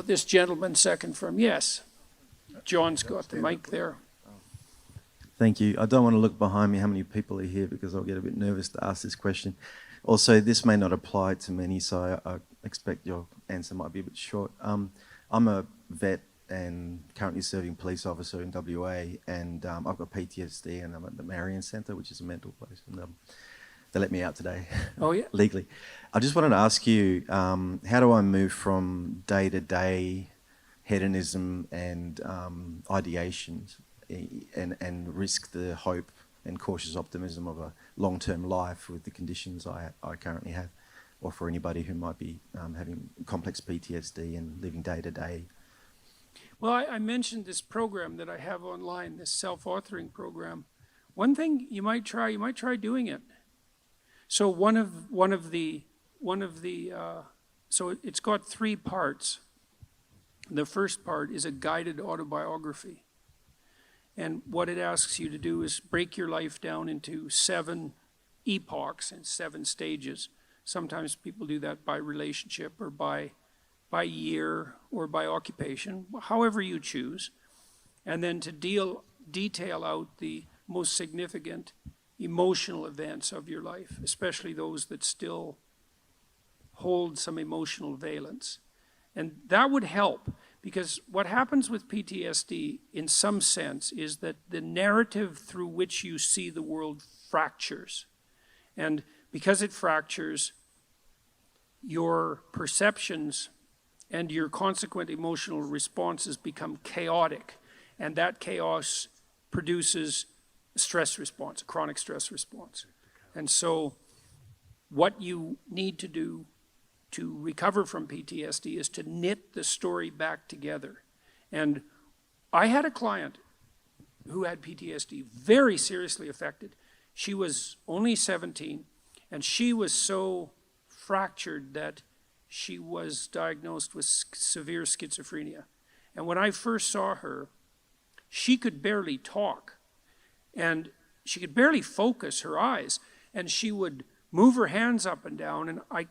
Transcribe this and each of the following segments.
this gentleman second from, yes. John's got the mic there. Thank you. I don't want to look behind me how many people are here because I'll get a bit nervous to ask this question. Also, this may not apply to many, so I expect your answer might be a bit short. I'm a vet and currently serving police officer in WA, and I've got PTSD, and I'm at the Marion Centre, which is a mental place, and they let me out today. Oh, yeah? Legally. I just wanted to ask you, how do I move from day-to-day hedonism and ideations and risk the hope and cautious optimism of a long-term life with the conditions I currently have, or for anybody who might be having complex PTSD and living day-to-day? Well, I mentioned this program that I have online, this self-authoring program. One thing you might try doing it. So so it's got 3 parts. The first part is a guided autobiography. And what it asks you to do is break your life down into 7 epochs and 7 stages. Sometimes people do that by relationship or by year or by occupation, however you choose. And then to detail out the most significant emotional events of your life, especially those that still hold some emotional valence. And that would help, because what happens with PTSD in some sense is that the narrative through which you see the world fractures. And because it fractures, your perceptions and your consequent emotional responses become chaotic. And that chaos produces a stress response, a chronic stress response. And so what you need to do to recover from PTSD is to knit the story back together. And I had a client who had PTSD, very seriously affected. She was only 17, and she was so fractured that she was diagnosed with severe schizophrenia. And when I first saw her, she could barely talk, and she could barely focus her eyes, and she would move her hands up and down, and I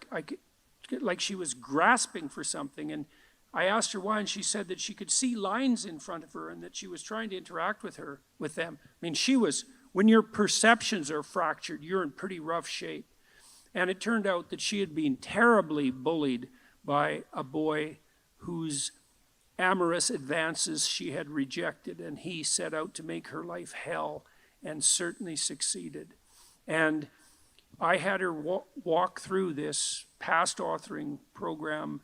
like she was grasping for something. And I asked her why, and she said that she could see lines in front of her and that she was trying to interact with them. I mean, when your perceptions are fractured, you're in pretty rough shape. And it turned out that she had been terribly bullied by a boy whose amorous advances she had rejected, and he set out to make her life hell, and certainly succeeded. And I had her walk through this past authoring program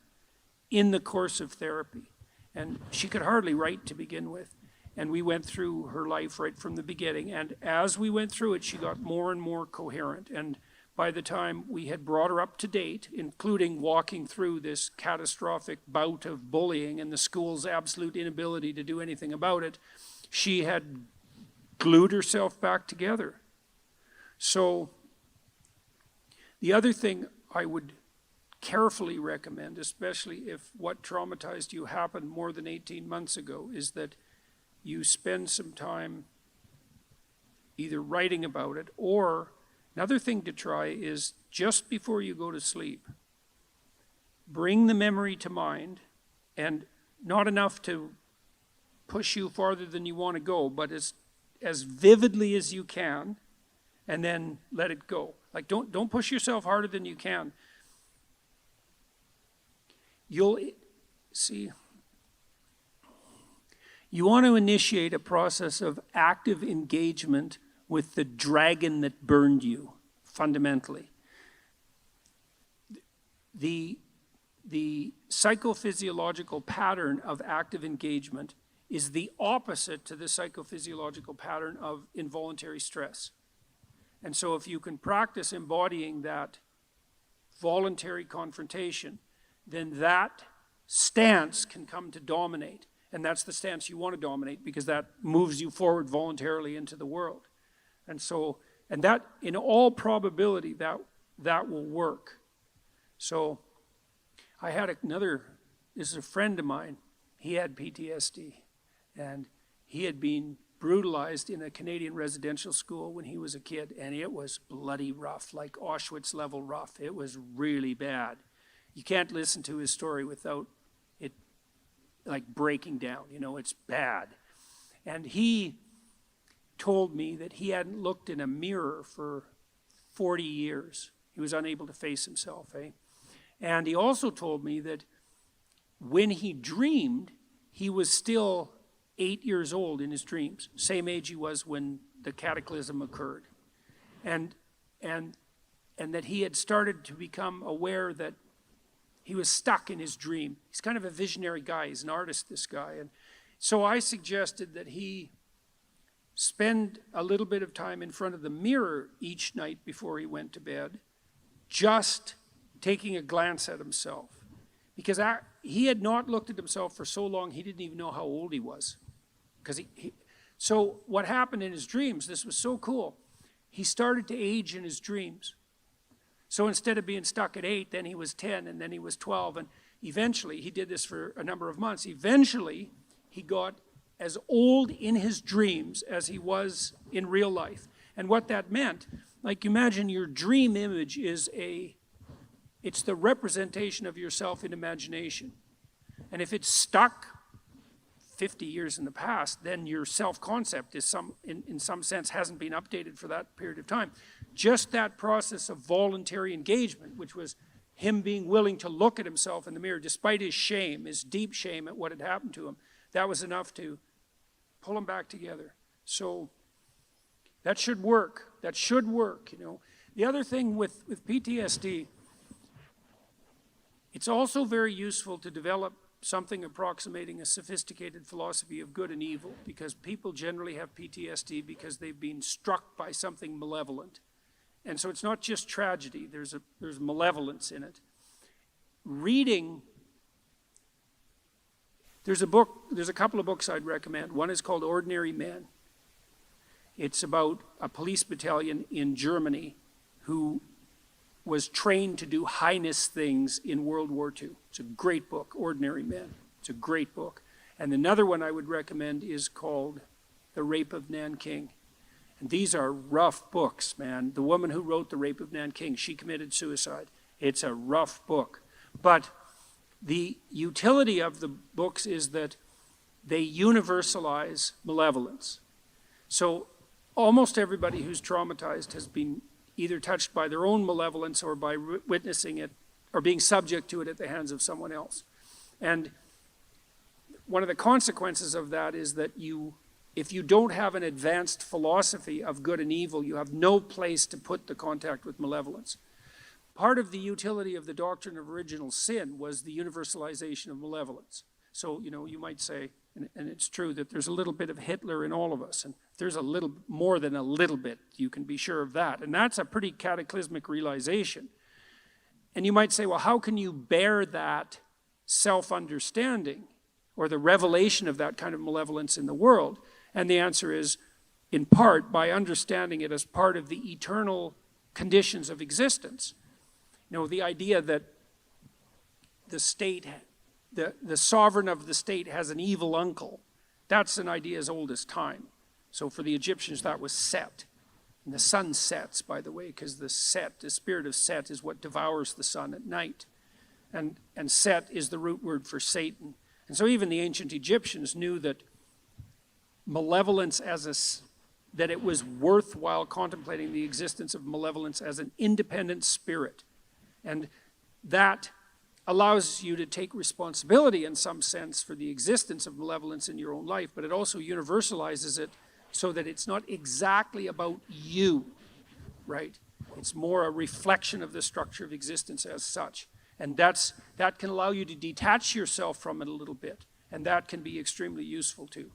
in the course of therapy. And she could hardly write to begin with. And we went through her life right from the beginning. And as we went through it, she got more and more coherent. And by the time we had brought her up to date, including walking through this catastrophic bout of bullying and the school's absolute inability to do anything about it, she had glued herself back together. So the other thing I would carefully recommend, especially if what traumatized you happened more than 18 months ago, is that you spend some time either writing about it, or another thing to try is just before you go to sleep, bring the memory to mind, and not enough to push you farther than you want to go, but as vividly as you can, and then let it go. Like, don't push yourself harder than you can. You'll see, you want to initiate a process of active engagement with the dragon that burned you, fundamentally. The psychophysiological pattern of active engagement is the opposite to the psychophysiological pattern of involuntary stress. And so if you can practice embodying that voluntary confrontation, then that stance can come to dominate. And that's the stance you want to dominate, because that moves you forward voluntarily into the world. And so, and that, in all probability, that will work. So I had this is a friend of mine. He had PTSD, and he had been brutalized in a Canadian residential school when he was a kid, and it was bloody rough, like Auschwitz level rough. It was really bad. You can't listen to his story without it like breaking down, it's bad. And he told me that he hadn't looked in a mirror for 40 years. He was unable to face himself, eh? And he also told me that when he dreamed, he was still 8 years old in his dreams, same age he was when the cataclysm occurred. And that he had started to become aware that he was stuck in his dream. He's kind of a visionary guy. He's an artist, this guy. And so I suggested that he spend a little bit of time in front of the mirror each night before he went to bed, just taking a glance at himself. Because he had not looked at himself for so long, he didn't even know how old he was. So what happened in his dreams, this was so cool, he started to age in his dreams. So instead of being stuck at 8, then he was 10, and then he was 12, and eventually, he did this for a number of months, eventually he got as old in his dreams as he was in real life. And what that meant, like imagine your dream image it's the representation of yourself in imagination. And if it's stuck 50 years in the past, then your self-concept is in some sense hasn't been updated for that period of time. Just that process of voluntary engagement, which was him being willing to look at himself in the mirror, despite his shame, his deep shame at what had happened to him, that was enough to pull him back together. So that should work. That should work, The other thing with PTSD, it's also very useful to develop something approximating a sophisticated philosophy of good and evil, because people generally have PTSD because they've been struck by something malevolent. And so it's not just tragedy, there's malevolence in it. Reading, there's a couple of books I'd recommend. One is called Ordinary Men. It's about a police battalion in Germany who was trained to do heinous things in World War II. It's a great book, Ordinary Men. It's a great book. And another one I would recommend is called The Rape of Nanking. And these are rough books, man. The woman who wrote The Rape of Nanking, she committed suicide. It's a rough book. But the utility of the books is that they universalize malevolence. So almost everybody who's traumatized has been either touched by their own malevolence or by witnessing it or being subject to it at the hands of someone else. And one of the consequences of that is that if you don't have an advanced philosophy of good and evil, you have no place to put the contact with malevolence. Part of the utility of the doctrine of original sin was the universalization of malevolence. So, you might say, and it's true, that there's a little bit of Hitler in all of us, and there's a little more than a little bit, you can be sure of that. And that's a pretty cataclysmic realization. And you might say, well, how can you bear that self-understanding or the revelation of that kind of malevolence in the world? And the answer is, in part, by understanding it as part of the eternal conditions of existence. The idea that the state, the sovereign of the state has an evil uncle, that's an idea as old as time. So for the Egyptians, that was Set. And the sun sets, by the way, because the spirit of Set is what devours the sun at night. And Set is the root word for Satan. And so even the ancient Egyptians knew that malevolence that it was worthwhile contemplating the existence of malevolence as an independent spirit. And that allows you to take responsibility in some sense for the existence of malevolence in your own life, but it also universalizes it so that it's not exactly about you, right? It's more a reflection of the structure of existence as such. And that can allow you to detach yourself from it a little bit, and that can be extremely useful too.